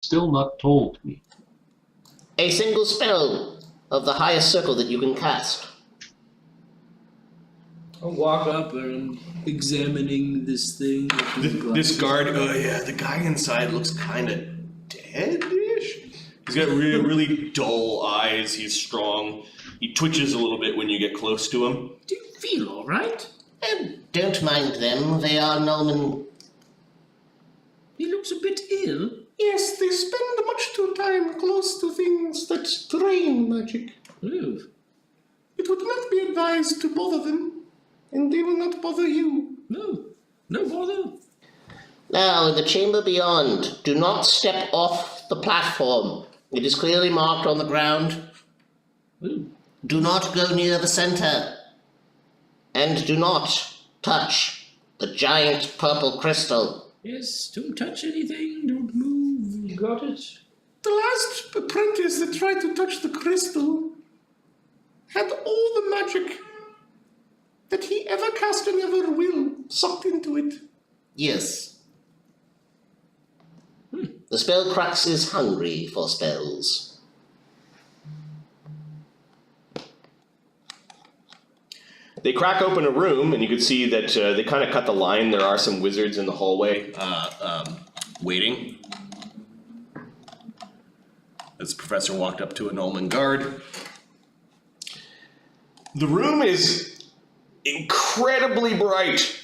still not told me. A single spell of the highest circle that you can cast. I'll walk up and I'm examining this thing. This guard, the guy inside looks kind of dead-ish. He's got really, really dull eyes. He's strong. He twitches a little bit when you get close to him. Do you feel all right? Don't mind them. They are Norman. He looks a bit ill. Yes, they spend much too time close to things that drain magic. Ooh. It would not be advised to bother them, and they will not bother you. No bother. Now, in the chamber beyond, do not step off the platform. It is clearly marked on the ground. Ooh. Do not go near the center. And do not touch the giant purple crystal. Yes, don't touch anything, don't move, you got it? The last apprentice that tried to touch the crystal had all the magic that he ever cast and ever will sucked into it. Yes. The spell crux is hungry for spells. They crack open a room, and you can see that they kind of cut the line. There are some wizards in the hallway waiting. As the professor walked up to a Nolman guard. The room is incredibly bright.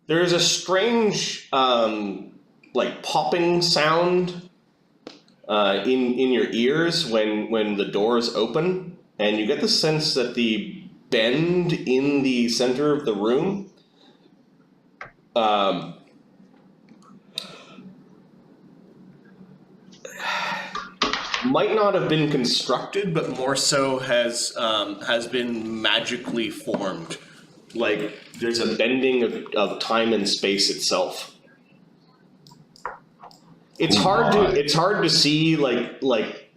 There is a strange, popping sound in your ears when the doors open, and you get the sense that the bend in the center of the room might not have been constructed, but more so has been magically formed. Like there's a bending of time and space itself. It's hard to see like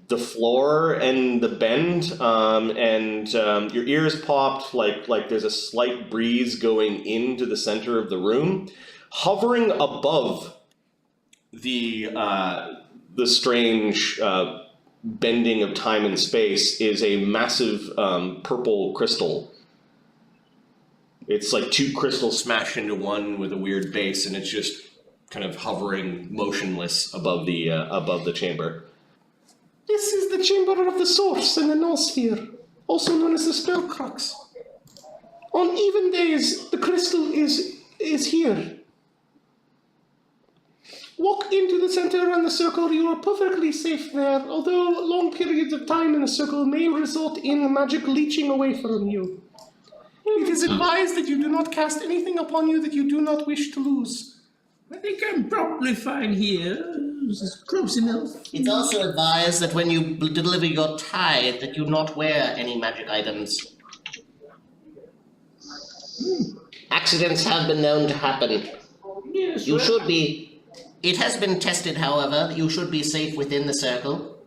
the floor and the bend, and your ears popped like there's a slight breeze going into the center of the room, hovering above the strange bending of time and space is a massive purple crystal. It's like two crystals smashed into one with a weird base, and it's just kind of hovering motionless above the chamber. This is the chamber of the source in the null sphere, also known as the spell crux. On even days, the crystal is here. Walk into the center and the circle. You are perfectly safe there, although long periods of time in a circle may result in the magic leeching away from you. It is advised that you do not cast anything upon you that you do not wish to lose. I think I'm probably fine here. This is close enough. It's also advised that when you deliver your tithe, that you not wear any magic items. Accidents have been known to happen. Yes, You should be. It has been tested, however, that you should be safe within the circle.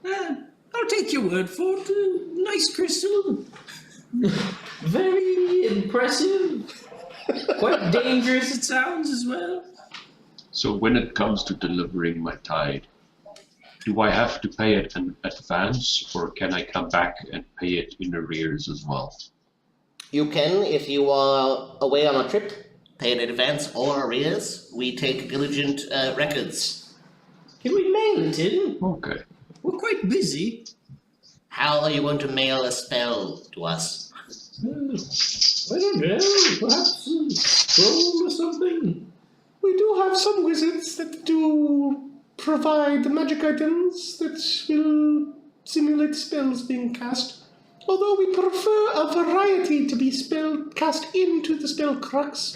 I'll take your word for it. Nice crystal. Very impressive. Quite dangerous it sounds as well. So when it comes to delivering my tithe, do I have to pay it in advance, or can I come back and pay it in arrears as well? You can, if you are away on a trip, pay in advance or arrears. We take diligent records. Can we mail it in? Okay. We're quite busy. How are you going to mail a spell to us? I don't know. Perhaps a scroll or something. We do have some wizards that do provide magic items that will simulate spells being cast. Although we prefer a variety to be cast into the spell crux.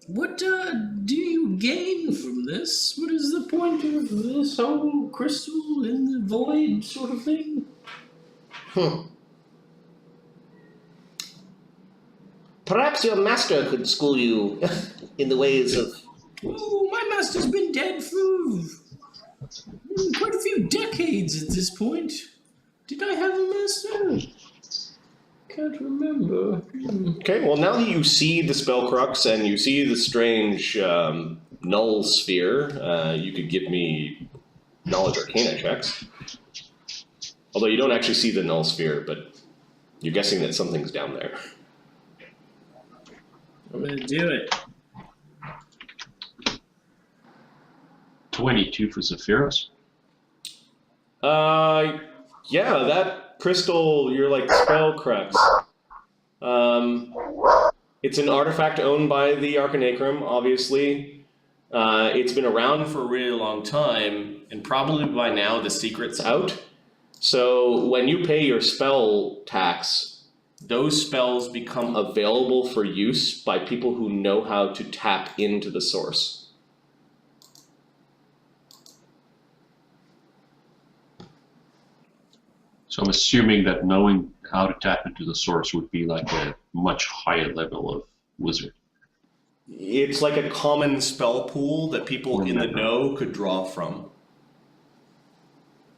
What do you gain from this? What is the point of this whole crystal in the void sort of thing? Perhaps your master could school you in the ways of... Oh, my master's been dead for quite a few decades at this point. Did I have a master? Can't remember. Okay, well now that you see the spell crux and you see the strange null sphere, you could give me knowledge arcana checks. Although you don't actually see the null sphere, but you're guessing that something's down there. I'm gonna do it. 22 for Zephyros. Yeah, that crystal, you're like spell crux. It's an artifact owned by the Arcanaecrum, obviously. It's been around for a really long time, and probably by now the secret's out. So when you pay your spell tax, those spells become available for use by people who know how to tap into the source. So I'm assuming that knowing how to tap into the source would be like a much higher level of wizard. It's like a common spell pool that people in the know could draw from.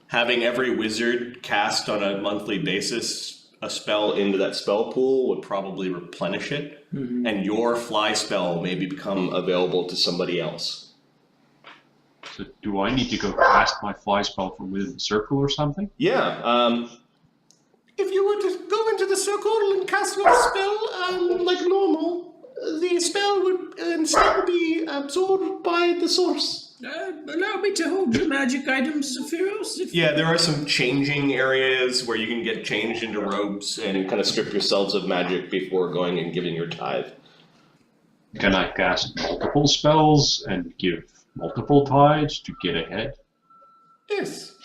Having every wizard cast on a monthly basis a spell into that spell pool would probably replenish it, and your fly spell maybe become available to somebody else. So do I need to go cast my fly spell from within the circle or something? Yeah, if you were to go into the circle and cast your spell like normal, the spell would instead be absorbed by the source. Allow me to hold your magic items, Zephyros. Yeah, there are some changing areas where you can get changed into robes and kind of strip yourselves of magic before going and giving your tithe. Can I cast multiple spells and give multiple tithes to get ahead? Yes.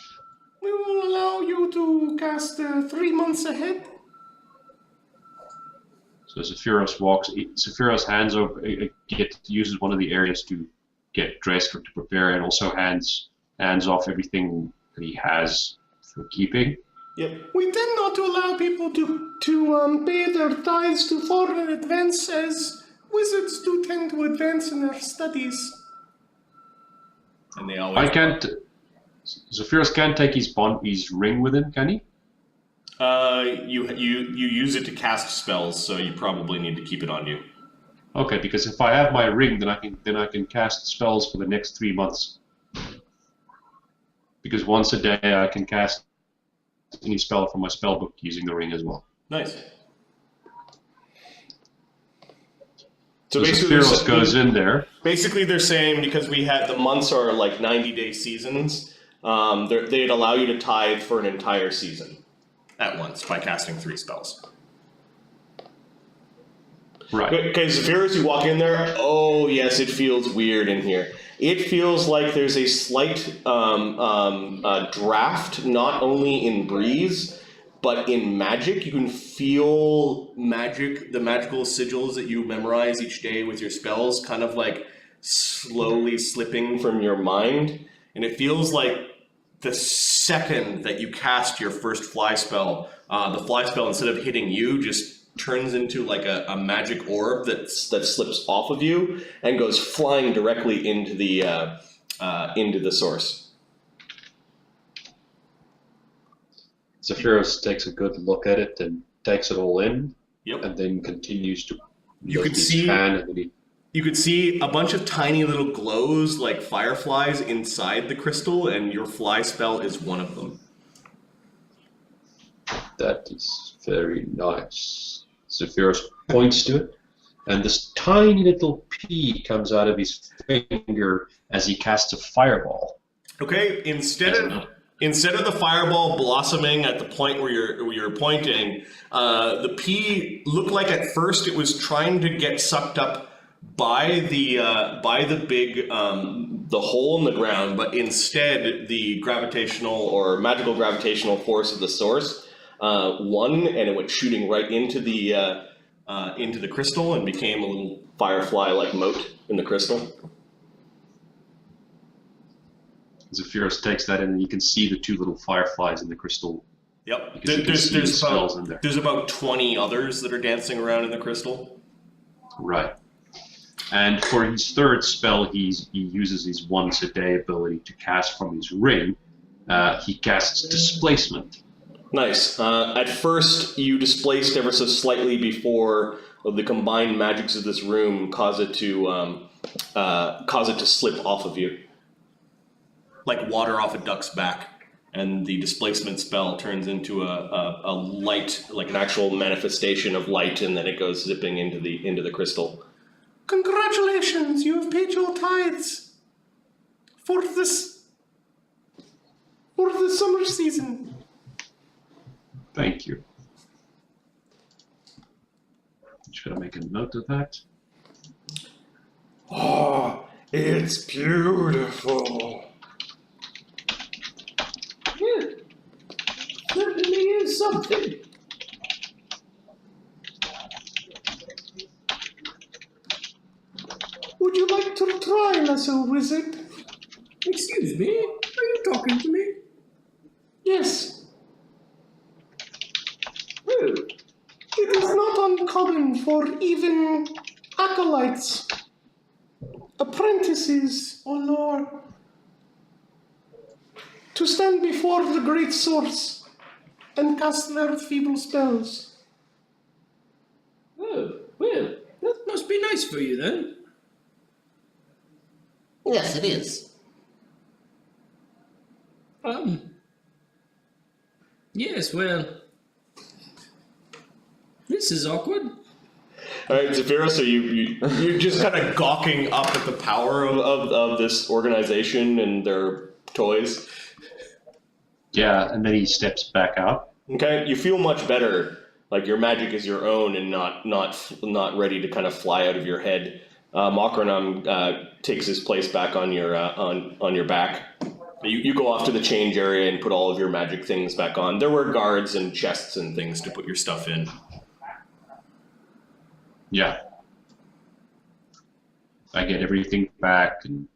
We will allow you to cast 3 months ahead. So Zephyros hands over, uses one of the areas to get dressed or to prepare, and also hands off everything that he has for keeping. Yep. We tend not to allow people to pay their tithes too far in advance, as wizards do tend to advance in their studies. And they always. Zephyros can't take his ring with him, can he? You use it to cast spells, so you probably need to keep it on you. Okay, because if I have my ring, then I can cast spells for the next 3 months. Because once a day I can cast any spell from my spell book using the ring as well. Nice. So Zephyros goes in there. Basically, they're saying because the months are like 90-day seasons, they'd allow you to tithe for an entire season at once by casting 3 spells. Right. Okay, Zephyros, you walk in there. Oh yes, it feels weird in here. It feels like there's a slight draft, not only in breeze, but in magic. You can feel the magical sigils that you memorize each day with your spells, kind of like slowly slipping from your mind. And it feels like the second that you cast your first fly spell, the fly spell, instead of hitting you, just turns into like a magic orb that slips off of you and goes flying directly into the source. Zephyros takes a good look at it and takes it all in. Yep. And then continues to. You could see a bunch of tiny little glows like fireflies inside the crystal, and your fly spell is one of them. That is very nice. Zephyros points to it, and this tiny little pea comes out of his finger as he casts a fireball. Okay, instead of the fireball blossoming at the point where you're pointing, the pea looked like at first it was trying to get sucked up by the big the hole in the ground, but instead the gravitational or magical gravitational force of the source won, and it went shooting right into the crystal and became a little firefly-like mote in the crystal. Zephyros takes that in, and you can see the 2 little fireflies in the crystal. Yep. There's about 20 others that are dancing around in the crystal. Right. And for his 3rd spell, he uses his once a day ability to cast from his ring. He casts Displacement. Nice. At first, you displaced ever so slightly before the combined magics of this room cause it to slip off of you, like water off a duck's back. And the displacement spell turns into a light, like an actual manifestation of light, and then it goes zipping into the crystal. Congratulations, you have paid your tithes for the summer season. Thank you. Just gotta make a note of that. Oh, it's beautiful. Yeah, certainly is something. Would you like to try, lesser wizard? Excuse me, are you talking to me? Yes. Oh, It is not uncommon for even acolytes, apprentices, or more, to stand before the great source and cast their feeble spells. oh, well, that must be nice for you then. Yes, it is. Yes, well, this is awkward. Alright, Zephyros, so you're just kind of gawking up at the power of this organization and their toys. Yeah, and then he steps back out. Okay, you feel much better, like your magic is your own and not ready to kind of fly out of your head. Makranam takes his place back on your back. You go off to the change area and put all of your magic things back on. There were guards and chests and things to put your stuff in. Yeah. I get everything back. And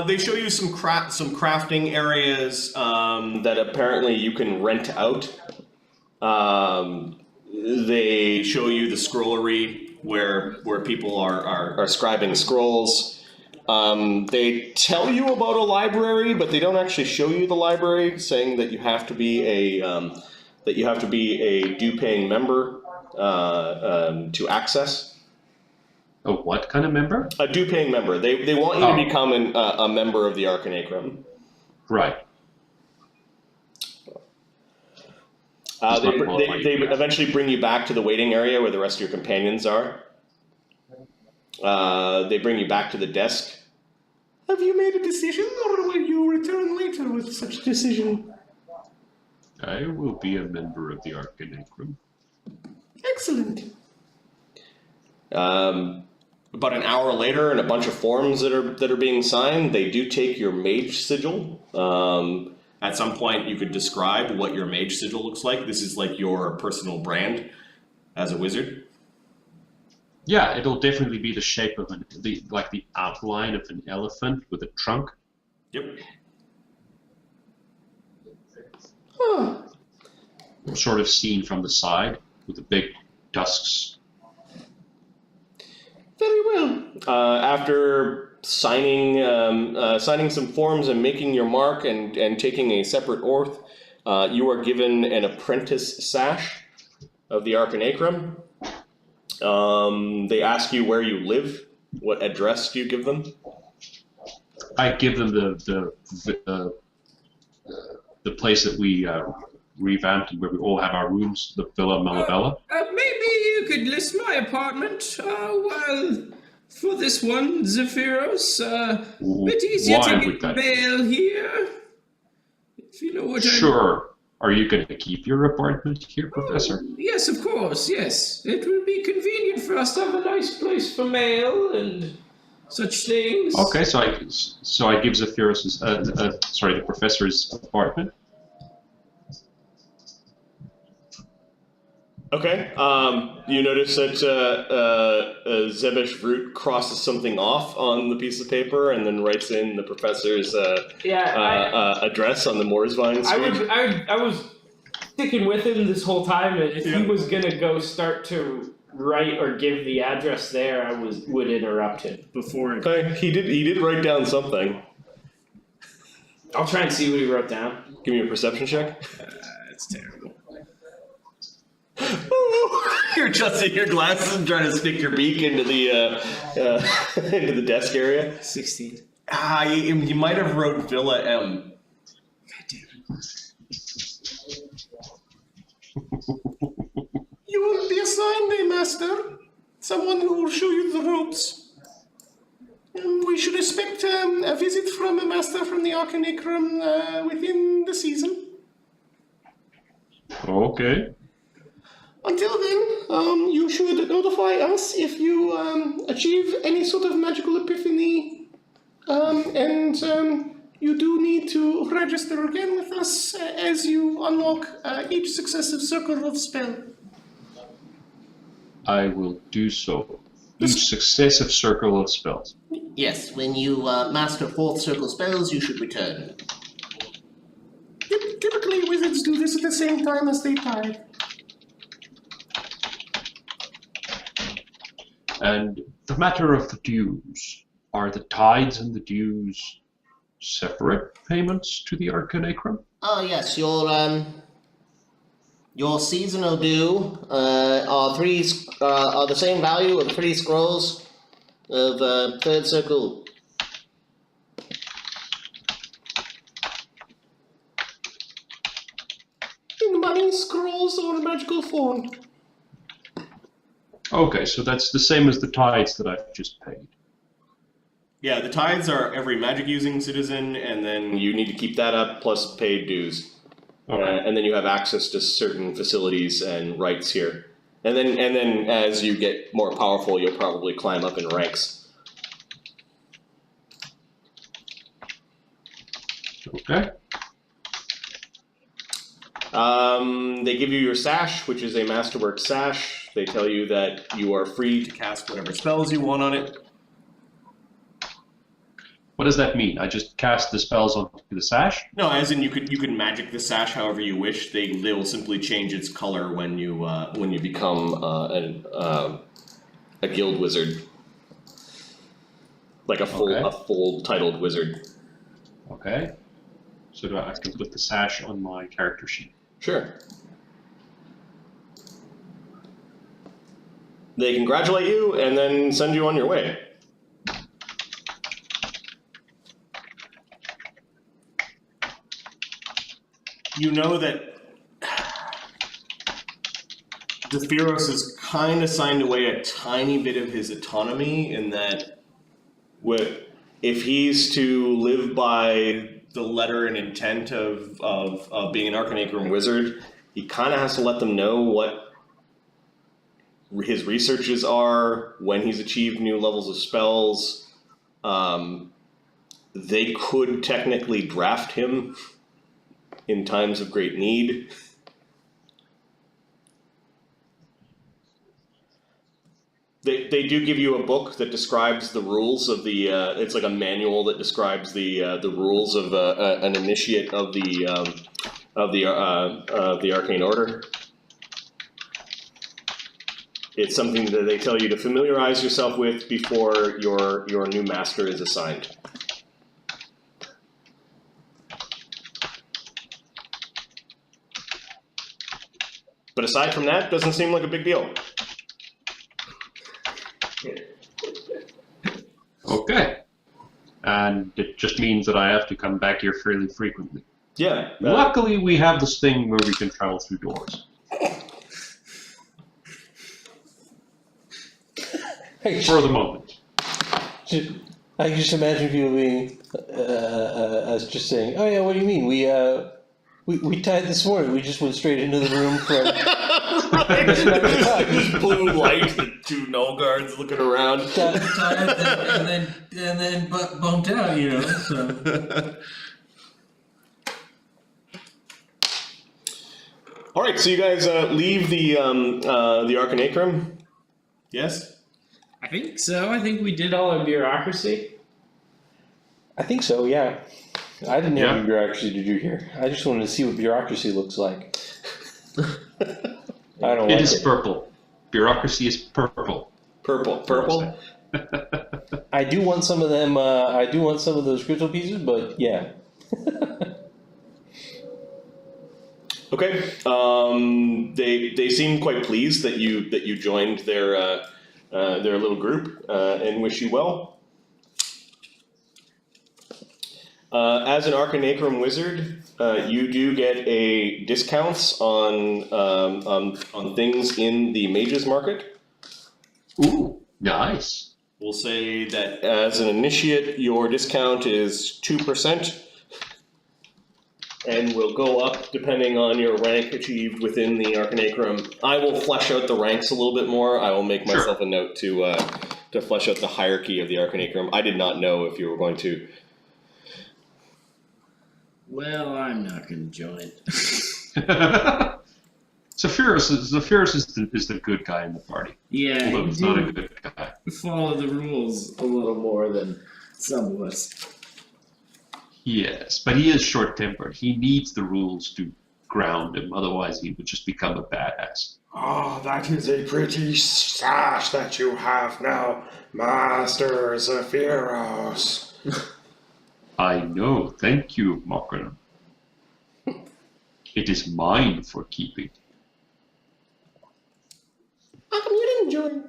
they show you some crafting areas that apparently you can rent out. They show you the scrollery where people are scribing scrolls. They tell you about a library, but they don't actually show you the library, saying that you have to be a due-paying member to access. a what kind of member? A due-paying member. They want you to become a member of the Arcanaecrum. Right. They eventually bring you back to the waiting area where the rest of your companions are. They bring you back to the desk. Have you made a decision, or will you return later with such a decision? I will be a member of the Arcanaecrum. Excellent. About an hour later, and a bunch of forms that are being signed, they do take your mage sigil. At some point, you could describe what your mage sigil looks like. This is like your personal brand as a wizard. Yeah, it'll definitely be the shape of the outline of an elephant with a trunk. Yep. Hmm. Sort of seen from the side with the big tusks. Very well. After signing some forms and making your mark and taking a separate oath, you are given an apprentice sash of the Arcanaecrum. They ask you where you live. What address do you give them? I give them the place that we revamped and where we all have our rooms, the Villa Malabella. Maybe you could list my apartment. Well, for this one, Zephyros, bit easier Why to would get that mail here. If you know what Sure. Are you going to keep your apartment here, Professor? Yes, of course, yes. It will be convenient for us to have a nice place for mail and such things. Okay, so I give Zephyros the professor's apartment. Okay. You notice that Zebesh Root crosses something off on the piece of paper and then writes in the professor's address on the Moorsvine Street. I was sticking with him this whole time, and if he was gonna go start to write or give the address there, I would interrupt him before. Okay, he did write down something. I'll try and see what he wrote down. Give me a perception check. That's terrible. You're adjusting your glasses and trying to stick your beak into the into the desk area. 16. You might have wrote Villa M. God damn You will be assigned a master, someone who will show you the ropes. We should expect a visit from a master from the Arcanaecrum within the season. Okay. Until then, you should notify us if you achieve any sort of magical epiphany, and you do need to register again with us as you unlock each successive circle of spell. I will do so. Each successive circle of spells. Yes, when you master 4th circle spells, you should return. Typically, wizards do this at the same time as they tithe. And the matter of the dues. Are the tithes and the dues separate payments to the Arcanaecrum? Oh yes, your seasonal due are the same value of 3 scrolls of 3rd circle. In money, scrolls, or magical form. Okay, so that's the same as the tithes that I've just paid. Yeah, the tithes are every magic-using citizen, and then you need to keep that up plus paid dues. Okay. And then you have access to certain facilities and rights here. And then as you get more powerful, you'll probably climb up in ranks. Okay. They give you your sash, which is a masterwork sash. They tell you that you are free to cast whatever spells you want on it. What does that mean? I just cast the spells onto the sash? No, as in you could magic the sash however you wish. They will simply change its color when you become a guild wizard, like a full titled wizard. Okay. So I can put the sash on my character sheet. Sure. They congratulate you and then send you on your way. You know that Zephyros has kind of signed away a tiny bit of his autonomy in that if he's to live by the letter and intent of being an Arcanaecrum wizard, he kind of has to let them know what his researches are, when he's achieved new levels of spells. They could technically draft him in times of great need. They do give you a book that describes the rules of the. It's like a manual that describes the rules of an initiate of the Arcane Order. It's something that they tell you to familiarize yourself with before your new master is assigned. But aside from that, doesn't seem like a big deal. Okay. And it just means that I have to come back here fairly frequently. Yeah. Luckily, we have this thing where we can travel through doors. For the moment. I can just imagine people being, us just saying, "Oh yeah, what do you mean? We tied this morning. We just went straight into the room from." Just blue light and 2 null guards looking around. Tired and then bumped out, you know. So. All right, so you guys leave the Arcanaecrum. Yes. I think so. I think we did all our bureaucracy. I think so. Yeah. I didn't have any bureaucracy to do here. I just wanted to see what bureaucracy looks like. I don't. It is purple. Bureaucracy is purple. Purple. I do want some of them. I do want some of those crystal pieces, but yeah. Okay. They seem quite pleased that you joined their little group and wish you well. As an Arcanaecrum wizard, you do get a discounts on things in the mages market. Ooh, nice. We'll say that as an initiate, your discount is 2%, and will go up depending on your rank achieved within the Arcanaecrum. I will flesh out the ranks a little bit more. I will make myself a note to flesh out the hierarchy of the Arcanaecrum. I did not know if you were going to. Well, I'm not going to join. Zephyros is the good guy in the party. Yeah, Although he's not a good guy. follow the rules a little more than some of us. Yes, but he is short-tempered. He needs the rules to ground him, otherwise he would just become a badass. Ah, that is a pretty sash that you have now, Master Zephyros. I know, thank you, Mokran. It is mine for keeping. How come you didn't join?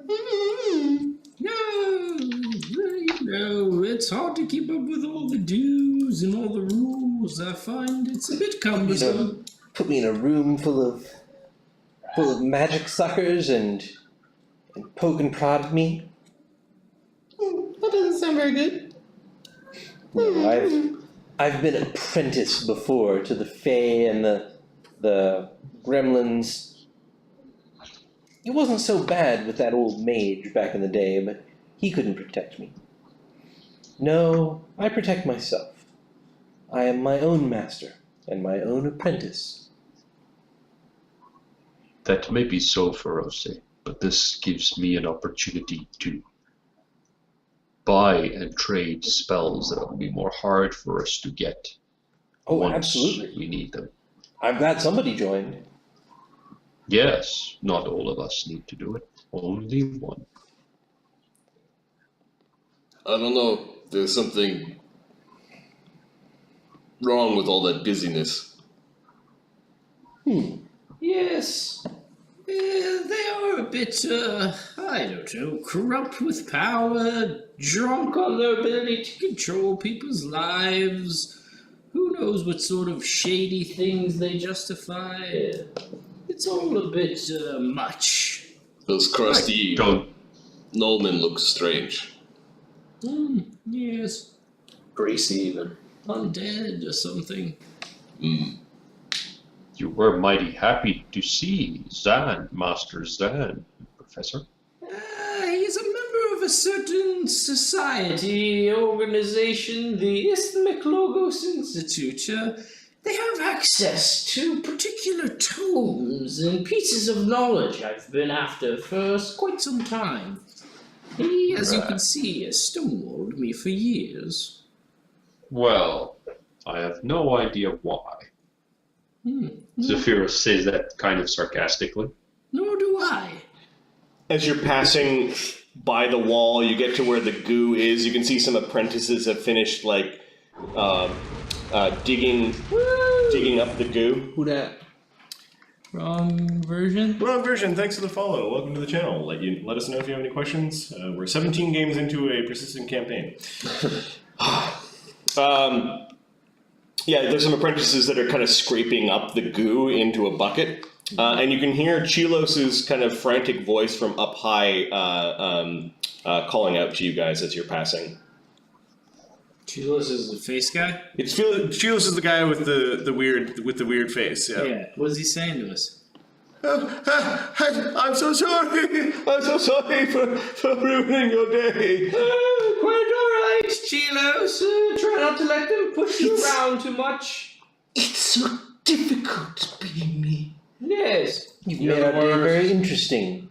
No, it's hard to keep up with all the do's and all the rules. I find it's a bit cumbersome. Put me in a room full of magic suckers and poke and prod me. That doesn't sound very good. No, I've been apprentice before to the Fae and the Gremlins. It wasn't so bad with that old mage back in the day, but he couldn't protect me. No, I protect myself. I am my own master and my own apprentice. That may be so, Ferose, but this gives me an opportunity to buy and trade spells that will be more hard for us to get. Oh, once absolutely. we need them. I'm glad somebody joined. Yes, not all of us need to do it. Only one. I don't know. There's something wrong with all that busyness. Yes. They are a bit, I don't know, corrupt with power, drunk on their ability to control people's lives. Who knows what sort of shady things they justify. It's all a bit, much. Those crusty Don't. Nolman look strange. Yes. Greasy even. Undead or something. You were mighty happy to see Zan, Master Zan, Professor. He's a member of a certain society, organization, the Isthmic Logos Institute. They have access to particular tomes and pieces of knowledge I've been after for quite some time. He, as you can see, has stonewalled me for years. Well, I have no idea why. Zephyros says that kind of sarcastically. Nor do I. As you're passing by the wall, you get to where the goo is. You can see some apprentices have finished, like, digging up the goo. Who dat? Wrong version? Wrong version. Thanks for the follow. Welcome to the channel. Let us know if you have any questions. We're 17 games into a persistent campaign. Yeah, there's some apprentices that are kind of scraping up the goo into a bucket. And you can hear Chelos' kind of frantic voice from up high calling out to you guys as you're passing. Chelos is the face guy? Chelos is the guy with the weird face, yeah. Yeah. What's he saying to us? I'm so sorry. I'm so sorry for ruining your day. Quite alright, Chelos. Try not to let them push you around too much. It's so difficult being me. Yes. You've made our day very interesting.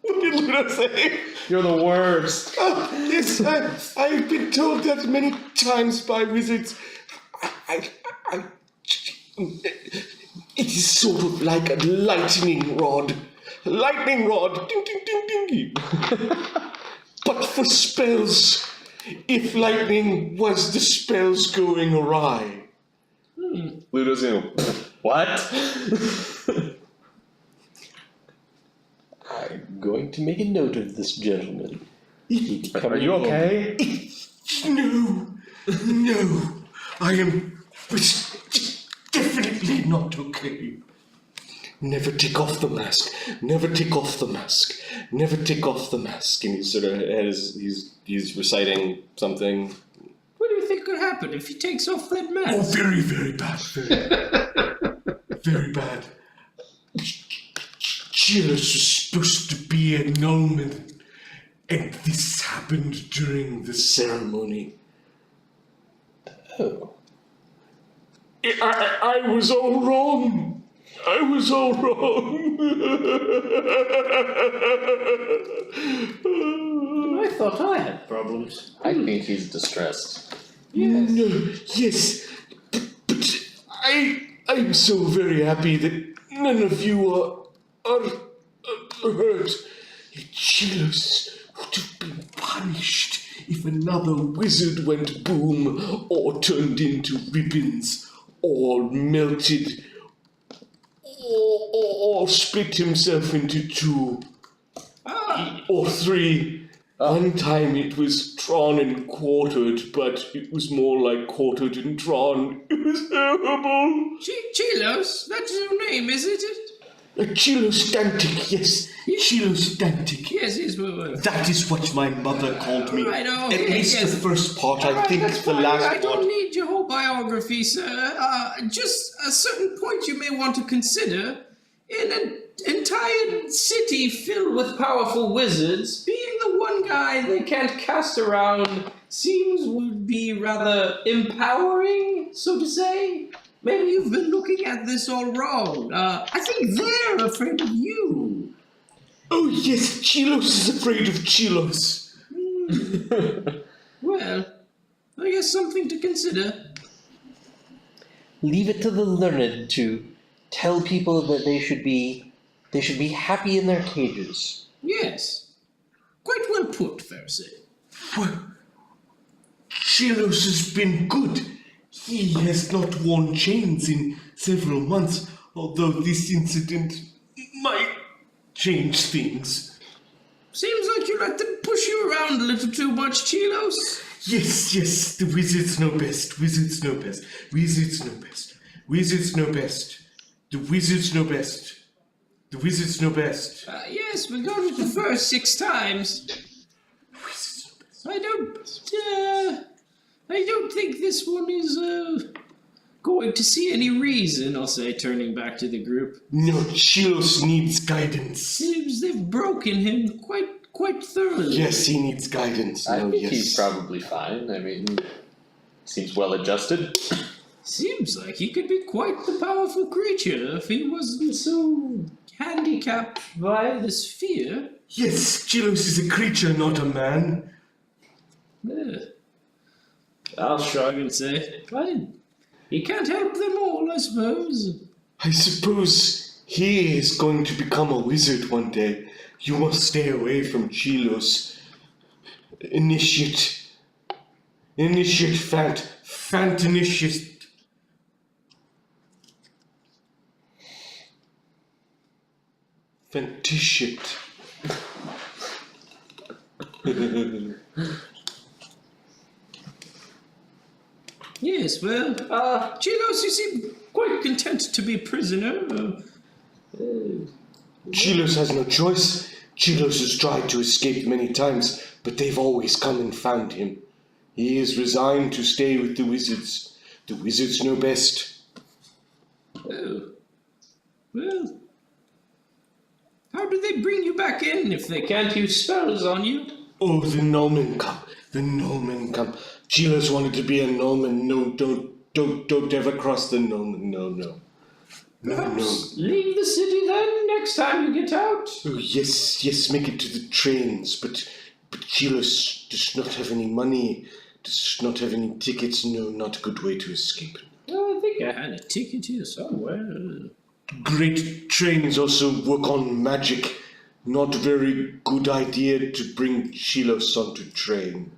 What did Luna say? You're the worst. Oh, yes, I've been told that many times by wizards. It is sort of like a lightning rod. Lightning rod! Ding, ding, ding, ding. But for spells, if lightning was the spells going awry. Ludo's going, what? I'm going to make a note of this gentleman. Are you okay? No, I am definitely not okay. Never take off the mask. Never take off the mask. Never take off the mask. And he sort of has, he's reciting something. What do you think could happen if he takes off that mask? Oh, very, very bad. Very bad. Chelos was supposed to be a gnomon, and this happened during the ceremony. Oh. I was all wrong. I was all wrong. I thought I had problems. I think he's distressed. Yes. No, yes, but I'm so very happy that none of you are hurt. Chelos would have been punished if another wizard went boom, or turned into ribbons, or melted, or split himself into two, or three. One time it was drawn and quartered, but it was more like quartered and drawn. It was terrible. Chelos, that's your name, isn't it? Chelos Dantic, yes. Chelos Dantic. Yes, That is what my mother called me. Right, At okay, least yes. the first part, I Alright, think that's the fine. last I don't part. need your whole biography, sir. Just a certain point you may want to consider. In an entire city filled with powerful wizards, being the one guy they can't cast around seems would be rather empowering, so to say. Maybe you've been looking at this all wrong. I think they're afraid of you. Oh yes, Chelos is afraid of Chelos. Well, I guess something to consider. Leave it to the learned to tell people that they should be happy in their cages. Yes. Quite well put, Pharisee. Well, Chelos has been good. He has not worn chains in several months, although this incident might change things. Seems like you let them push you around a little too much, Chelos. Yes, the wizards know best. Wizards know best. Wizards know best. Wizards know best. The wizards know best. The wizards know best. Yes, we got it the first 6 times. Wizards know best. I don't think this one is, going to see any reason, I'll say, turning back to the group. No, Chelos needs guidance. Seems they've broken him quite thoroughly. Yes, he needs guidance. I No, think yes. he's probably fine. I mean, seems well adjusted. Seems like he could be quite the powerful creature if he wasn't so handicapped by the sphere. Yes, Chelos is a creature, not a man. I'll shrug and say, fine. He can't help them all, I suppose. I suppose he is going to become a wizard one day. You must stay away from Chelos. Initiate Fantanicious. Fanticient. Yes, well, Chelos, you seem quite content to be prisoner. Chelos has no choice. Chelos has tried to escape many times, but they've always come and found him. He is resigned to stay with the wizards. The wizards know best. Oh. Well, how do they bring you back in if they can't use spells on you? Oh, the gnomon come. The gnomon come. Chelos wanted to be a gnomon. No, don't ever cross the gnomon. No. Perhaps leave the city then next time you get out. Oh, yes, make it to the trains. But Chelos does not have any money, does not have any tickets. No, not a good way to escape. I think I had a ticket here somewhere. Great trains also work on magic. Not a very good idea to bring Chelos onto train.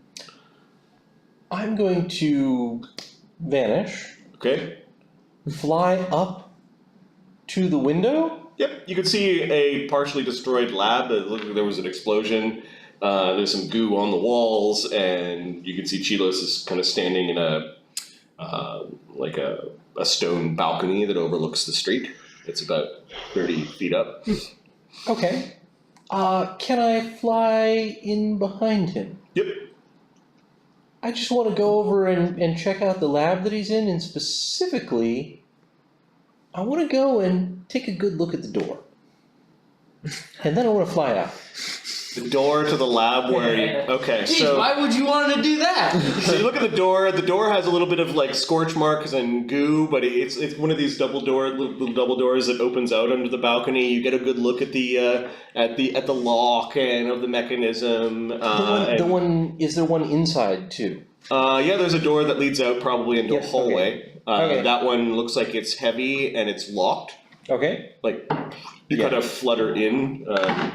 I'm going to vanish, Okay. fly up to the window. Yep, you can see a partially destroyed lab. It looked like there was an explosion. There's some goo on the walls, and you can see Chelos is kind of standing in a stone balcony that overlooks the street. It's about 30 feet up. Okay. Can I fly in behind him? Yep. I just want to go over and check out the lab that he's in, and specifically, I want to go and take a good look at the door. And then I want to fly out. The door to the lab where you... Okay, Jeez, so... why would you want to do that? So you look at the door has a little bit of like scorch marks and goo, but it's one of these little double doors that opens out under the balcony. You get a good look at the lock and of the mechanism. Is there one inside too? Yeah, there's a door that leads out probably into a Yes, hallway. Okay. That one looks like it's heavy and it's locked. Okay. Like you Yeah. kind of flutter in.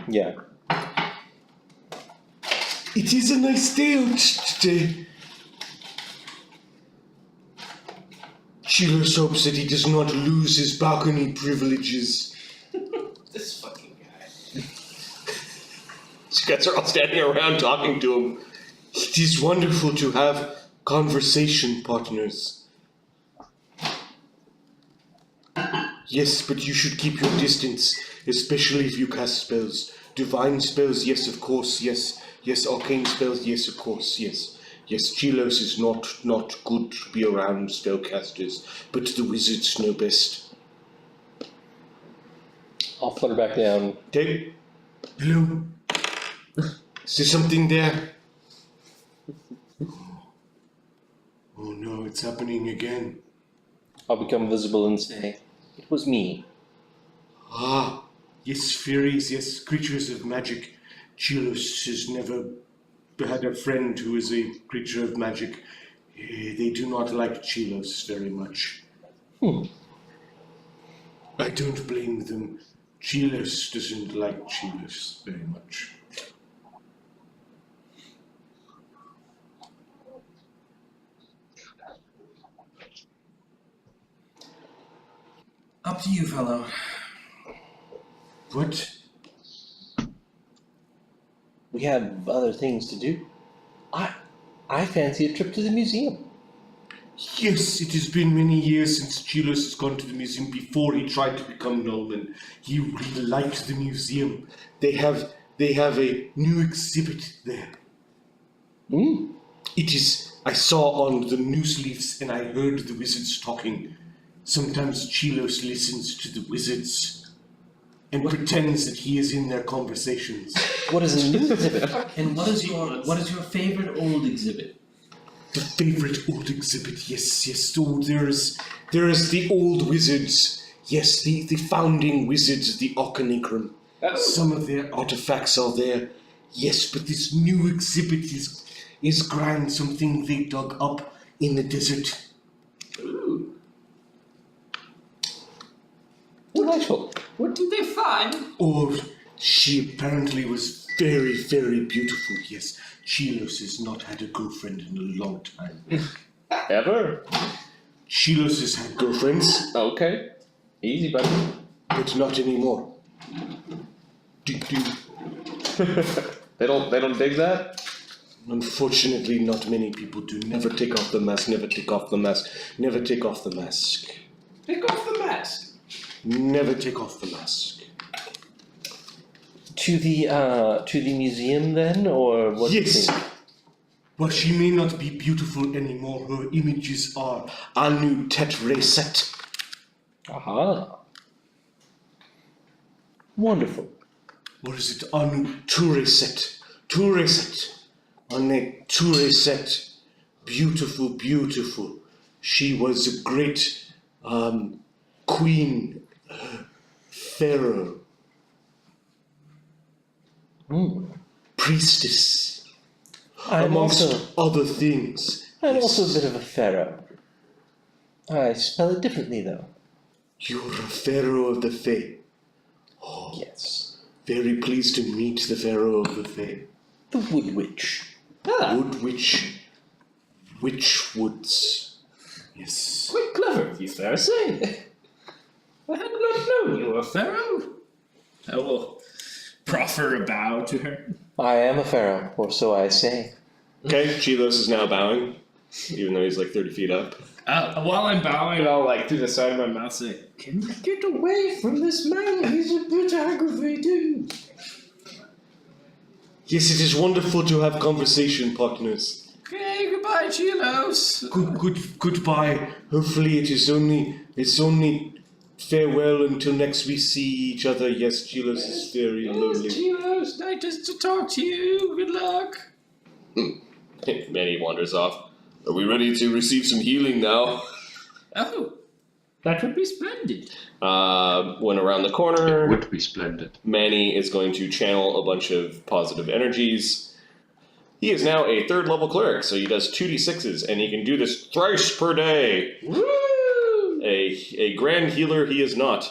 Yeah. It is a nice day out today. Chelos hopes that he does not lose his balcony privileges. This fucking guy. These guys are all standing around talking to him. It is wonderful to have conversation partners. Yes, but you should keep your distance, especially if you cast spells. Divine spells, yes, of course, yes. Yes, arcane spells, yes, of course, yes. Yes, Chelos is not good to be around spellcasters, but the wizards know best. I'll flutter back down. Okay. Hello? Is there something there? Oh no, it's happening again. I'll become visible and say, "It was me." Ah, yes, fairies, yes, creatures of magic. Chelos has never had a friend who is a creature of magic. They do not like Chelos very much. I don't blame them. Chelos doesn't like Chelos very much. Up to you, fellow. What? We have other things to do. I fancy a trip to the museum. Yes, it has been many years since Chelos has gone to the museum. Before he tried to become Nolan, he really liked the museum. They have a new exhibit there. It is, I saw on the news leaves and I heard the wizards talking. Sometimes Chelos listens to the wizards and pretends that he is in their conversations. What is a new exhibit? And what is your favorite old exhibit? The favorite old exhibit, yes. Oh, there is the old wizards. Yes, the founding wizards of the Arcanaecrum. Some of their artifacts are there. Yes, but this new exhibit is grand, something they dug up in the desert. Ooh. Delightful. What did they find? Oh, she apparently was very, very beautiful, yes. Chelos has not had a girlfriend in a long time. Ever? Chelos has had girlfriends, Okay. Easy, buddy. but not anymore. Do. They don't dig that? Unfortunately, not many people do. Never take off the mask, never take off the mask, never take off the mask. Take off the mask. Never take off the mask. To the museum then, or what? Yes. do you think? But she may not be beautiful anymore. Her images are anu tet reset. Aha. Wonderful. Or is it anu tu reset? Tu reset. Ane tu reset. Beautiful, beautiful. She was a great queen, pharaoh, priestess, amongst other things. I'm Yes. also a bit of a pharaoh. I spell it differently though. You're a pharaoh of the Fae. Yes. Very pleased to meet the pharaoh of the Fae. The Wood Witch. Wood Witch. Witch woods. Yes. Quite clever of you, Pharisee. I had not known you were a pharaoh. I will proffer a bow to her. I am a pharaoh, or so I say. Okay, Chelos is now bowing, even though he's like 30 feet up. While I'm bowing, I'll like through the side of my mouth say, "Can you get away from this man? He's a bit aggravating." Yes, it is wonderful to have conversation, partners. Okay, goodbye, Chelos. Goodbye. Hopefully it's only farewell until next we see each other. Yes, Chelos is very lonely. Chelos, nice to talk to you. Good luck. Manny wanders off. Are we ready to receive some healing now? Oh, that would be splendid. When around the corner, It would be splendid. Manny is going to channel a bunch of positive energies. He is now a 3rd level cleric, so he does 2d6s, and he can do this thrice per day. Woo! A grand healer he is not.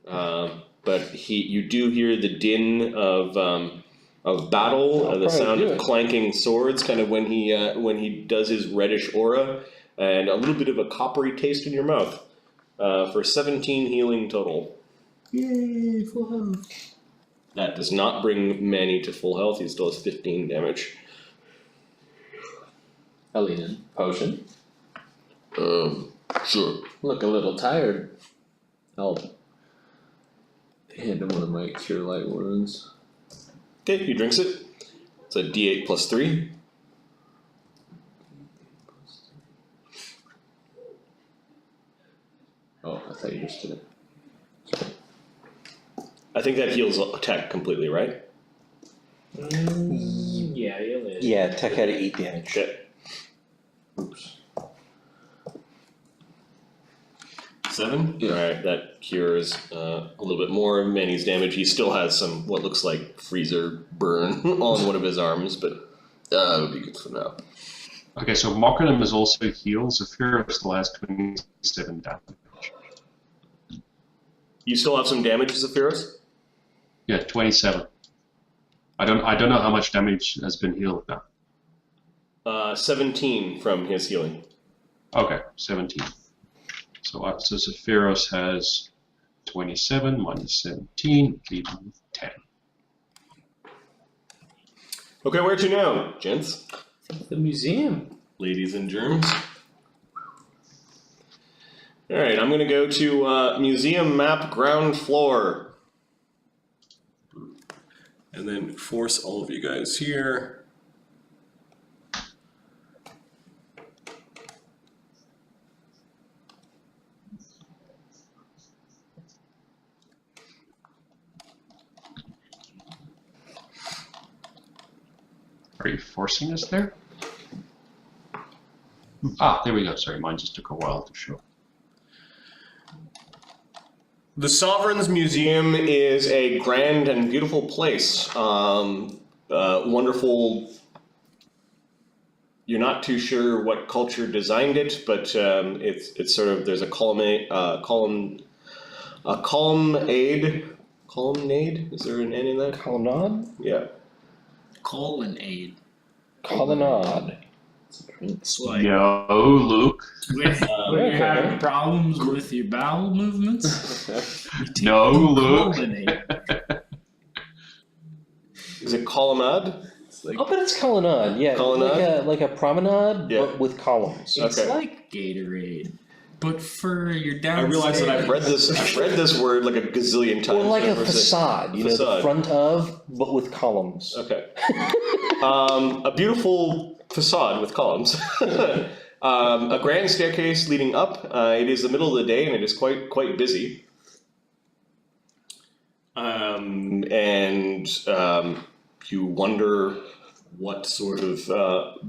But you do hear the din of battle, the sound of clanking swords, kind of when he does his reddish aura, and a little bit of a coppery taste in your mouth. For 17 healing total. Yay, full health. That does not bring Manny to full health. He still has 15 damage. Alina, potion. Sure. Look a little tired. I'll hand him one of my cure light wounds. Okay, he drinks it. It's a D8 plus 3. Oh, I thought you just did it. I think that heals attack completely, right? Yeah, you'll live. Yeah, Tech had 8 damage. Shit. Oops. 7? Yeah. Alright, that cures a little bit more of Manny's damage. He still has some, what looks like freezer burn on one of his arms, but that would be good for now. Okay, so Mockingham is also healed. Zephyros still has 27 damage. You still have some damage, Zephyros? Yeah, 27. I don't know how much damage has been healed now. 17 from his healing. Okay, 17. So Zephyros has 27 minus 17, leaving 10. Okay, where to now, gents? The museum. Ladies and germs. Alright, I'm gonna go to museum map ground floor. And then force all of you guys here. Are you forcing us there? Ah, there we go. Sorry, mine just took a while to show. The Sovereign's Museum is a grand and beautiful place. Wonderful. You're not too sure what culture designed it, but it's sort of, there's a colonnade. Colonnade? Is there an N in that? Colonnade? Yeah. Colonnade. Colonnade. It's like No, Luke. when you're having problems with your bowel movements. you take No, Luke. Colonnade. Is it colonnade? I'll bet it's colonnade, yeah. Colonnade? Like a promenade, Yeah. but with columns. It's Okay. like Gatorade, but for your I downstairs. realize that I've read this word like a gazillion times. Or like a Never said- facade, the Facade. front of, but with columns. Okay. A beautiful facade with columns. A grand staircase leading up. It is the middle of the day and it is quite busy. You wonder what sort of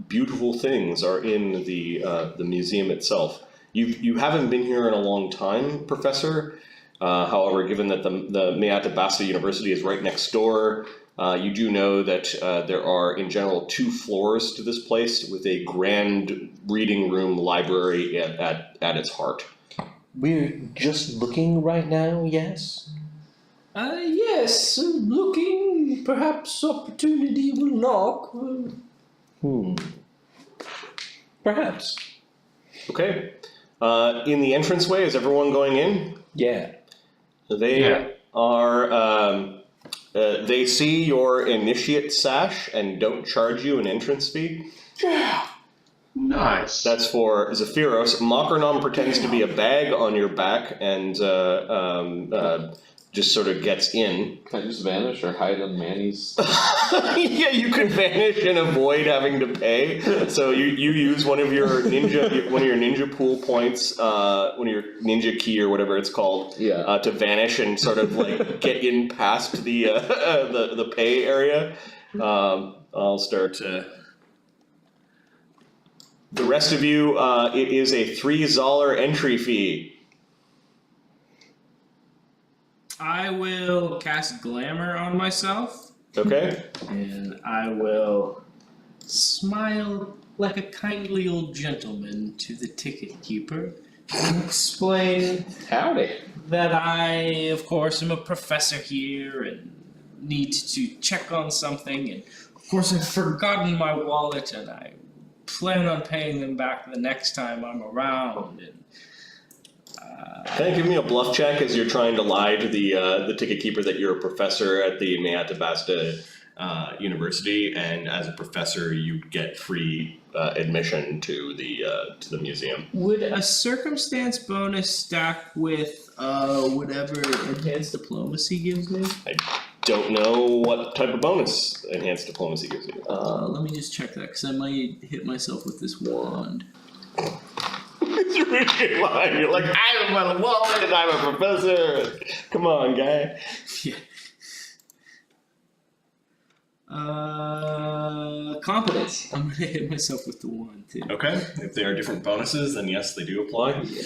beautiful things are in the museum itself. You haven't been here in a long time, Professor. However, given that the Meatabasta University is right next door, you do know that there are, in general, 2 floors to this place with a grand reading room library at its heart. We're just looking right now, yes? Yes, looking. Perhaps opportunity will knock. Perhaps. Okay. In the entranceway, is everyone going in? Yeah. They are. They see your initiate sash and don't charge you an entrance fee. Nice. That's for Zephyros. Mockernom pretends to be a bag on your back and just sort of gets in. Can I just vanish or hide on Manny's? Yeah, you could vanish and avoid having to pay. So you use one of your ninja pool points, one of your ninja key or whatever it's called, to vanish and sort of like get in past the pay area. I'll start. The rest of you, it is a $3 entry fee. I will cast Glamour on myself, Okay. and I will smile like a kindly old gentleman to the ticket keeper and explain Howdy. that I, of course, am a professor here and need to check on something, and of course I've forgotten my wallet and I plan on paying them back the next time I'm around. And Can you give me a bluff check as you're trying to lie to the ticket keeper that you're a professor at the Meatabasta University, and as a professor you get free admission to the museum. would a circumstance bonus stack with whatever enhanced diplomacy gives me? I don't know what type of bonus enhanced diplomacy gives you. Let me just check that, because I might hit myself with this wand. It's a really good line. You're like, I'm a wallet and I'm a professor. Come on, guy. Yeah. Competence. I'm gonna hit myself with the wand too. Okay. If there are different bonuses, then yes, they do apply. Yeah.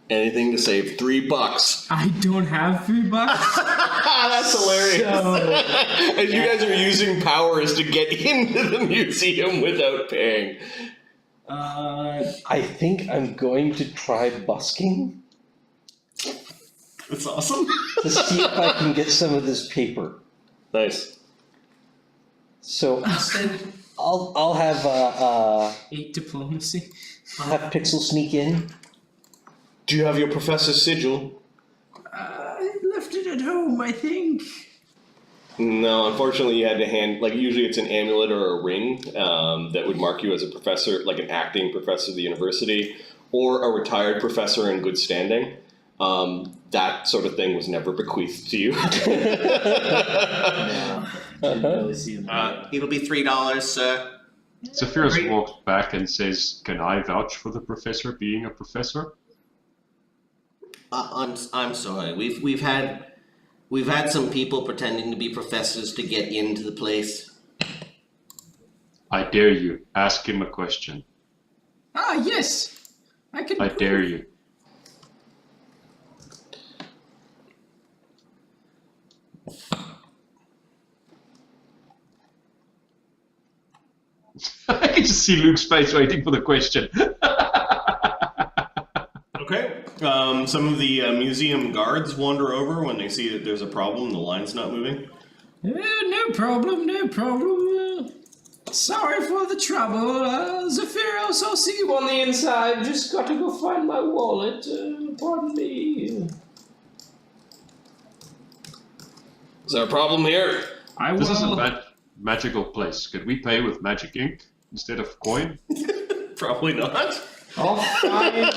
Anything to save $3. I don't have $3. That's hilarious. So, And you guys are using powers to get into the museum without paying. I think I'm going to try busking That's awesome. to see if I can get some of this paper. Nice. So I'll have 8 diplomacy. I'll have Pixel sneak in. Do you have your professor's sigil? I left it at home, I think. No, unfortunately you had to hand, like usually it's an amulet or a ring that would mark you as a professor, like an acting professor of the university, or a retired professor in good standing. That sort of thing was never bequeathed to you. No, didn't really see them. It'll be $3, sir. Zephyros walks back and says, "Can I vouch for the professor being a professor?" I'm sorry. We've had some people pretending to be professors to get into the place. I dare you. Ask him a question. Yes! I can. I dare you. I can just see Luke's face waiting for the question. Okay. Some of the museum guards wander over when they see that there's a problem, the line's not moving. No problem, no problem. Sorry for the trouble. Zephyros, I'll see you on the inside. Just got to go find my wallet. Pardon me. Is there a problem here? I will. This is a magical place. Could we pay with magic ink instead of coin? Probably not. I'll find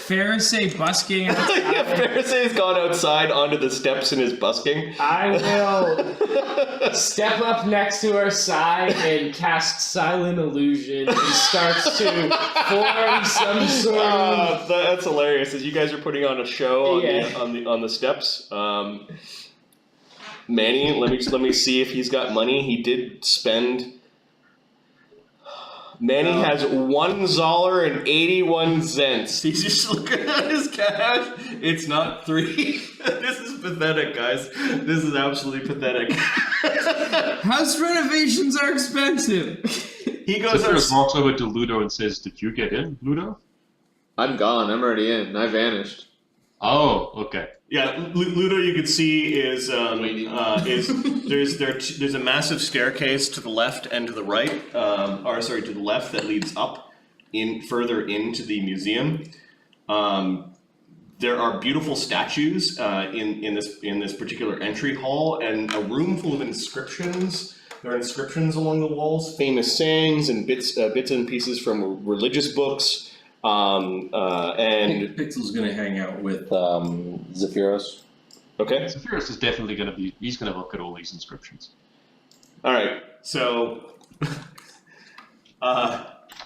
Pharisee busking outside. Yeah, Pharisee's gone outside onto the steps and is busking. I will step up next to her side and cast Silent Illusion and starts to form some sort of... That's hilarious. As you guys are putting on a show Yeah. on the steps. Manny, let me see if he's got money. He did spend. Manny has $1.81. He's just looking at his cash. It's not 3. This is pathetic, guys. This is absolutely pathetic. House renovations are expensive. He goes Zephyros walks over to Ludo and says, "Did you get in, Ludo?" I'm gone. I'm already in. I vanished. Oh, okay. Yeah, Ludo, you could see is there's a massive staircase to the left and to the right, to the left that leads up further into the museum. There are beautiful statues in this particular entry hall, and a room full of inscriptions. There are inscriptions along the walls, famous sayings and bits and pieces from religious books. And Pixel's gonna hang out with Zephyros. Okay. Zephyros is definitely going to be. He's going to look at all these inscriptions. All right. So,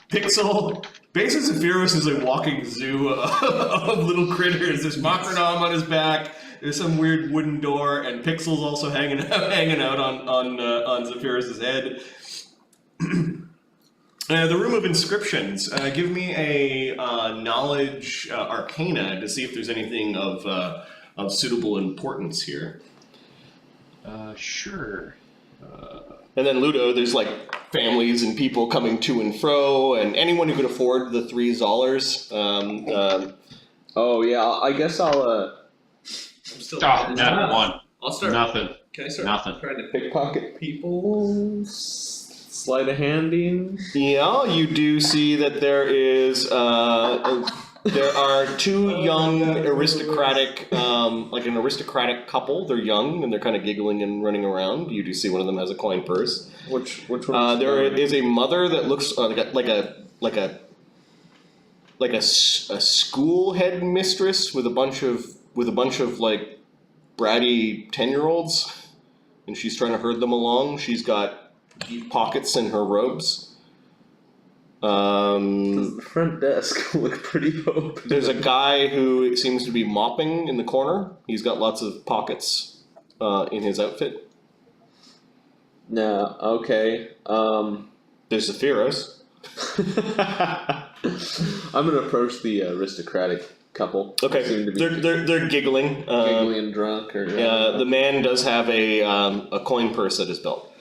Pixel. Basically, Zephyros is a walking zoo of little critters. There's Macronome on his back. There's some weird wooden door, and Pixel's also hanging out on Zephyros' head. The room of inscriptions. Give me a knowledge arcana to see if there's anything of suitable importance here. Sure. And then Ludo, there's like families and people coming to and fro, and anyone who could afford the $3. Oh yeah, I guess I'll. I'm still Not one. I'll start. Nothing. Can I start Nothing. trying to pickpocket people? Sleight of handing. Yeah, you do see that there is there are two young aristocratic, like an aristocratic couple. They're young and they're kind of giggling and running around. You do see one of them has a coin purse. Which one? There is a mother that looks like a school headmistress with a bunch of like bratty 10-year-olds, and she's trying to herd them along. She's got deep pockets in her robes. The front desk look pretty open. There's a guy who seems to be mopping in the corner. He's got lots of pockets in his outfit. No, okay. There's Zephyros. I'm gonna approach the aristocratic couple. Okay, Seem to be they're giggling. giggly and drunk, or The man does have a coin purse at his belt.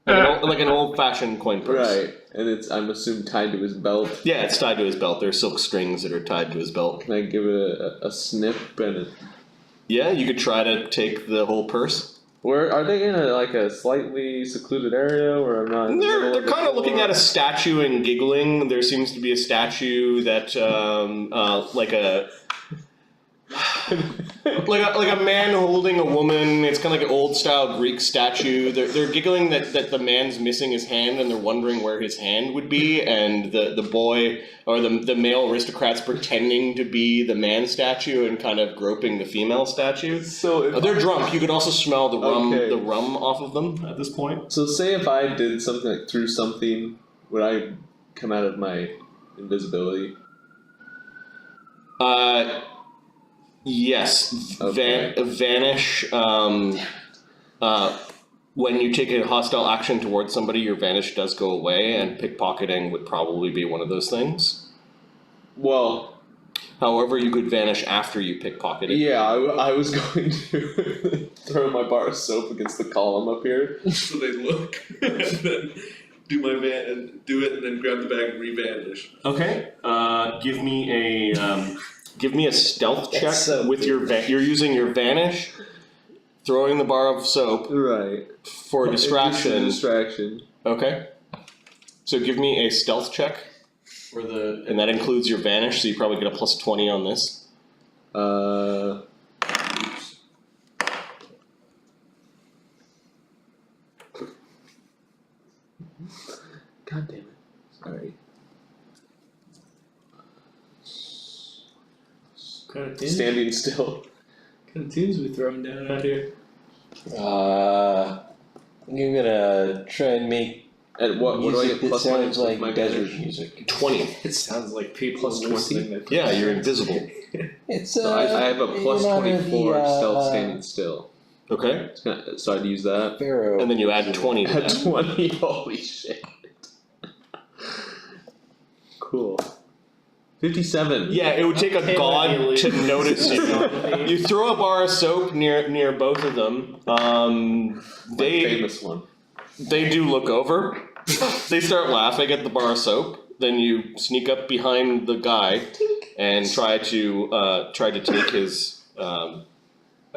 Like an old-fashioned coin purse. right, and it's I'm assuming tied to his belt. Yeah, it's tied to his belt. There's silk strings that are tied to his belt. Can I give it a snip and a... Yeah, you could try to take the whole purse. Where are they in a slightly secluded area where I'm not? They're kind of looking at a statue and giggling. There seems to be a statue that like a man holding a woman. It's kind of like an old style Greek statue. They're giggling that the man's missing his hand, and they're wondering where his hand would be. And the boy or the male aristocrat's pretending to be the man statue and kind of groping the female statue. So They're drunk. You could also smell the rum Okay. the rum off of them at this point. So say if I did something like threw something, would I come out of my invisibility? Yes, Okay. vanish. When you take a hostile action towards somebody, your vanish does go away, and pickpocketing would probably be one of those things. Well, However, you could vanish after you pickpocket it. yeah, I was going to throw my bar of soap against the column up here. So they look, and then do it, and then grab the bag and re-vanish. Okay. Give me a stealth check That's so with your you're using your vanish, throwing the bar of soap Right. for distraction. Distraction. Okay. So give me a stealth check. And that includes your vanish, so you probably get a plus 20 on this. Oops. God damn it. Sorry. Kind of tunes, Standing still. kind of tunes we throwing down out here. I'm gonna try and make And what do I music get that plus sounds minus with like my desert vanish? music. 20. It sounds like people Plus listening. Yeah, you're invisible. It's So I have a plus in honor of 24 the, stealth standing still. Okay. So I'd use that. Pharaoh. And then you add 20 to At that. 20, holy shit. Cool. 57. Yeah, it would take a Okay, god Lily. to notice you. You throw a bar of soap near both of them. My They famous one. do look over. They start laughing at the bar of soap. then you sneak up behind the guy and try to take his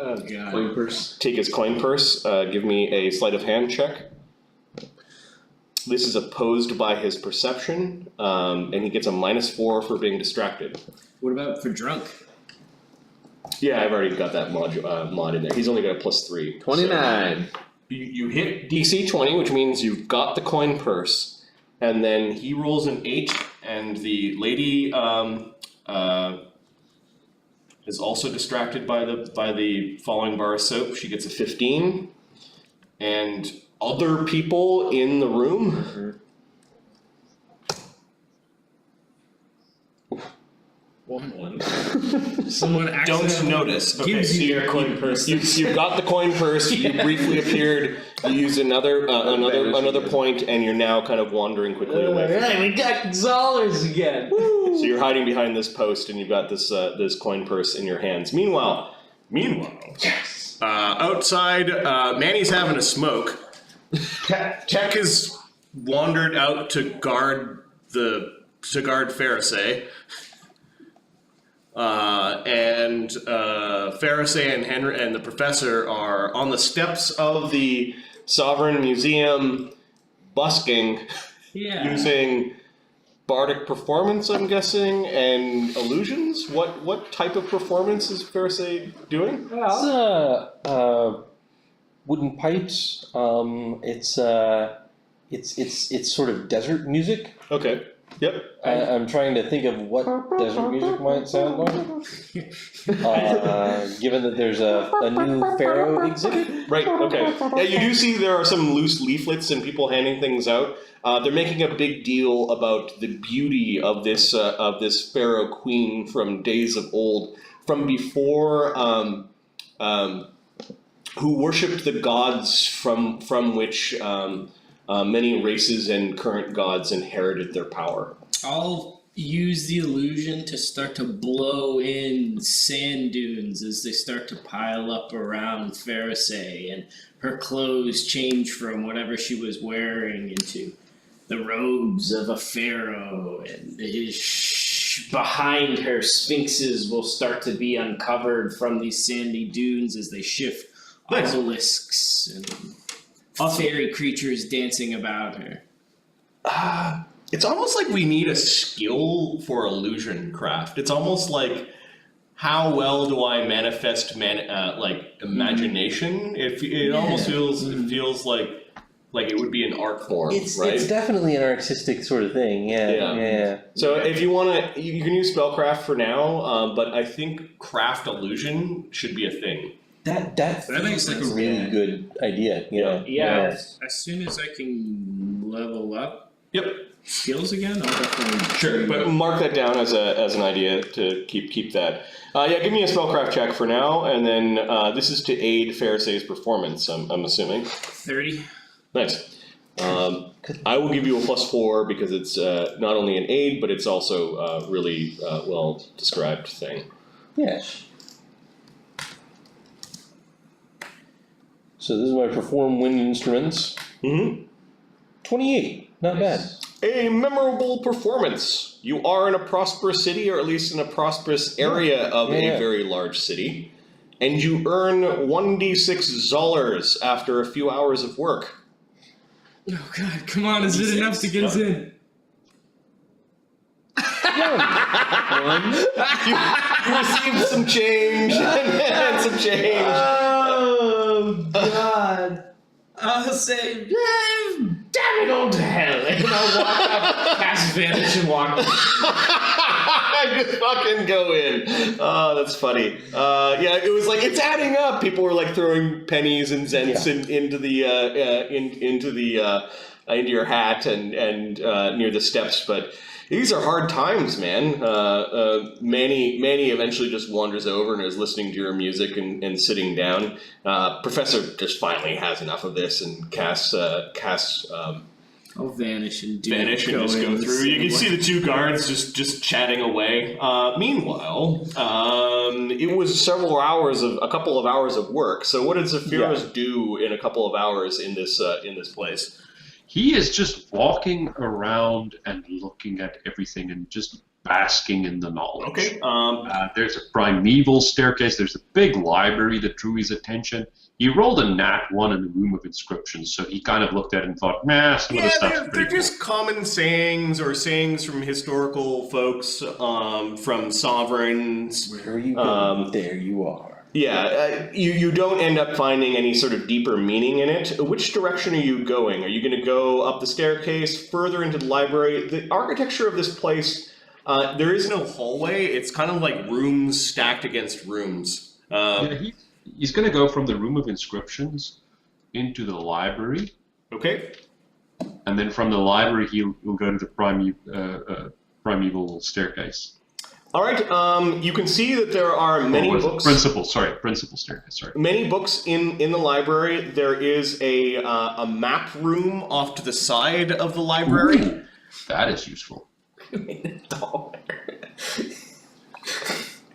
Oh god. Coin purse. take his coin purse. Give me a sleight of hand check. This is opposed by his perception, and he gets a -4 for being distracted. What about for drunk? Yeah, I've already got that mod in there. He's only got a +3. 29. So you hit DC 20, which means you've got the coin purse, and then he rolls an 8, and the lady is also distracted by the falling bar of soap. She gets a 15, and other people in the room. One. Someone Don't accidentally notice. Okay, gives so you your coin purse. You've got the coin purse. You briefly appeared. You use another point, and you're now kind of wandering quickly away. From Alright, we got dollars again. So you're hiding behind this post, and you've got this coin purse in your hands. Meanwhile, Yes. outside, Manny's having a smoke. Tech has wandered out to guard Pharisee. And Pharisee and Henry and the professor are on the steps of the Sovereign Museum busking Yeah. using bardic performance, I'm guessing, and illusions. What type of performance is Pharisee doing? It's wooden pipes. It's sort of desert music. Okay. Yep. I'm trying to think of what desert music might sound like. Given that there's a new pharaoh exhibit. Right, okay. Yeah, you do see there are some loose leaflets and people handing things out. They're making a big deal about the beauty of this pharaoh queen from days of old, from before, who worshipped the gods from which many races and current gods inherited their power. I'll use the illusion to start to blow in sand dunes as they start to pile up around Pharisee, and her clothes change from whatever she was wearing into the robes of a pharaoh, and behind her sphinxes will start to be uncovered from these sandy dunes as they shift obelisks and fairy creatures dancing about her. It's almost like we need a skill for illusion craft. It's almost like, how well do I manifest imagination? It almost feels like it would be an art form, right? It's definitely an artistic sort of thing. Yeah. So if you want to, you can use spellcraft for now, but I think craft illusion should be a thing. That makes like a sense. really good idea. Yeah. As soon as I can level up skills again, I'll definitely Sure, but mark that down as an idea to keep that. Give me a spellcraft check for now, and then this is to aid Pharisee's performance. I'm assuming. 30. Nice. I will give you a +4 because it's not only an aid, but it's also a really well described thing. Yes. So this is my perform wind instruments. 28, not bad. A memorable performance. You are in a prosperous city, or at least in a prosperous area of a very large city, and you earn 1d6 Zollars after a few hours of work. Oh god, come on, is it enough to get us in? You received some change and some change. Oh god. I'll say, damn it all to hell. And I'll walk up, cast vanish, and walk. Just fucking go in. Oh, that's funny. It was like, it's adding up. People were like throwing pennies and cents into your hat and near the steps, but these are hard times, man. Manny eventually just wanders over and is listening to your music and sitting down. Professor just finally has enough of this and casts. I'll vanish and do Vanish and just go through. You can see the two guards just chatting away. Meanwhile, it was a couple of hours of work. So what did Zephyros do in a couple of hours in this place? He is just walking around and looking at everything and just basking in the knowledge. Okay. There's a primeval staircase. There's a big library that drew his attention. He rolled a nat 1 in the Room of Inscriptions, so he kind of looked at it and thought, nah, some of the stuff's they're pretty just common sayings or sayings from historical folks, from sovereigns. Where are you going? There you are. Yeah, you don't end up finding any sort of deeper meaning in it. Which direction are you going? Are you going to go up the staircase, further into the library? The architecture of this place, there is no hallway. It's kind of like rooms stacked against rooms. He's going to go from the Room of Inscriptions into the library. Okay. And then from the library, he'll go to the primeval staircase. All right. You can see that there are many books. Principal staircase. Sorry. Many books in the library. There is a map room off to the side of the library. Ooh, that is useful.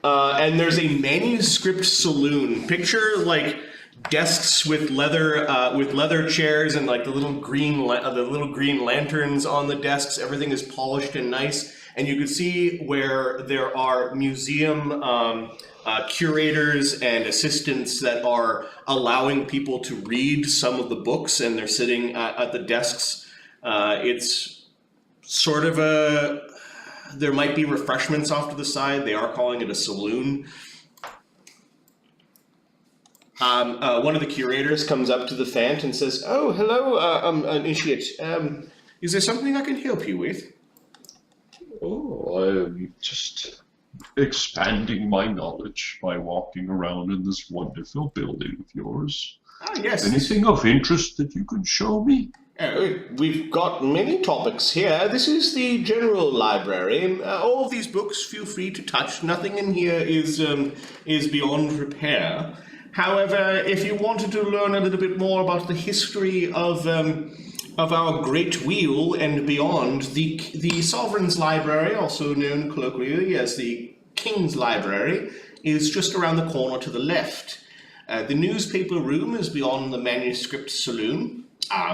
And there's a manuscript saloon. Picture like desks with leather chairs and like the little green lanterns on the desks. Everything is polished and nice. And you can see where there are museum curators and assistants that are allowing people to read some of the books, and they're sitting at the desks. It's sort of there might be refreshments off to the side. They are calling it a saloon. One of the curators comes up to the Fant and says, "Oh, hello, initiate. Is there something I can help you with?" Oh, I'm just expanding my knowledge by walking around in this wonderful building of yours. Ah, yes. Anything of interest that you can show me? We've got many topics here. This is the general library. All of these books, feel free to touch. Nothing in here is beyond repair. However, if you wanted to learn a little bit more about the history of our Great Wheel and beyond, the Sovereign's Library, also known colloquially as the King's Library, is just around the corner to the left. The newspaper room is beyond the manuscript saloon,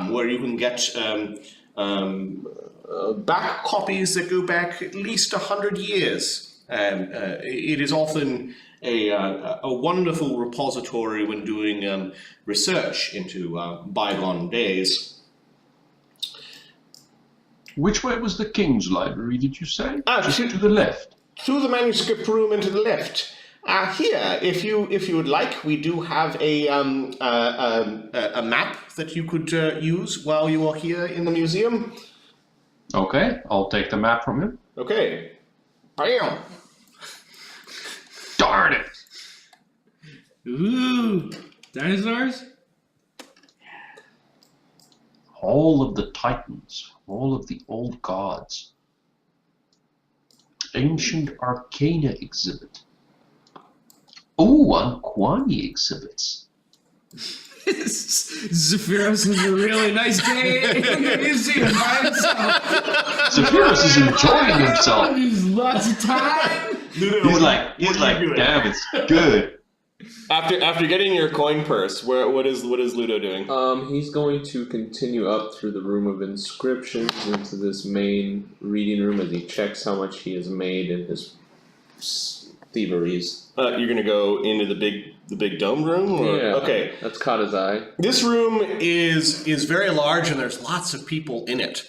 where you can get back copies that go back at least 100 years. It is often a wonderful repository when doing research into bygone days. Which way was the King's Library, did you say? Just to the left. To the manuscript room and to the left. Here, if you would like, we do have a map that you could use while you are here in the museum. Okay, I'll take the map from him. Okay. Bam! Darn it! Ooh, dinosaurs? All of the Titans, all of the old gods. Ancient Arcana exhibit. Oh, Unquani exhibits. Zephyros has a really nice day in the museum by himself. Zephyros is enjoying himself. There's lots of time. He's like, damn, it's good. After getting your coin purse, what is Ludo doing? He's going to continue up through the Room of Inscriptions into this main reading room as he checks how much he has made in his thieveries. You're gonna go into the big dome room? Or? Yeah. Okay. That's caught his eye. This room is very large and there's lots of people in it.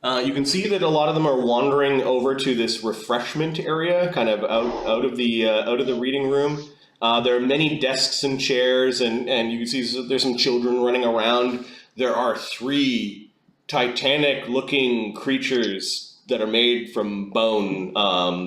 You can see that a lot of them are wandering over to this refreshment area, kind of out of the reading room. There are many desks and chairs, and you can see there's some children running around. There are 3 titanic-looking creatures that are made from bone.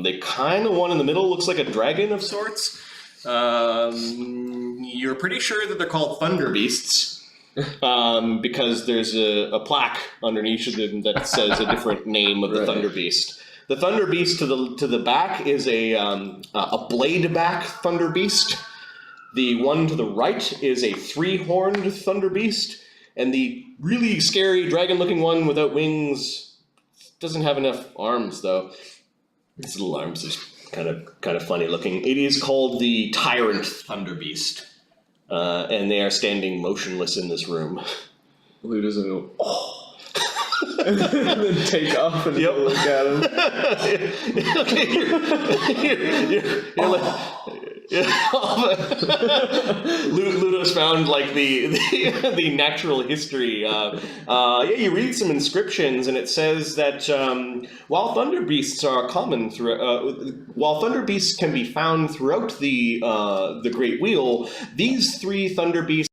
They kind of, one in the middle looks like a dragon of sorts. You're pretty sure that they're called Thunder Beasts, because there's a plaque underneath of them that says a different name of the Thunder Beast. The Thunder Beast to the back is a blade-back Thunder Beast. The one to the right is a 3-horned Thunder Beast, and the really scary dragon-looking one without wings doesn't have enough arms, though. Its little arms are kind of funny looking. It is called the Tyrant Thunder Beast, and they are standing motionless in this room. Ludo's gonna go, oh. and then take off and Yep. look at him. Okay, you're like, Ludo's found like the natural history. You read some inscriptions, and it says that while thunder beasts are common while thunder beasts can be found throughout the Great Wheel, these 3 thunder beasts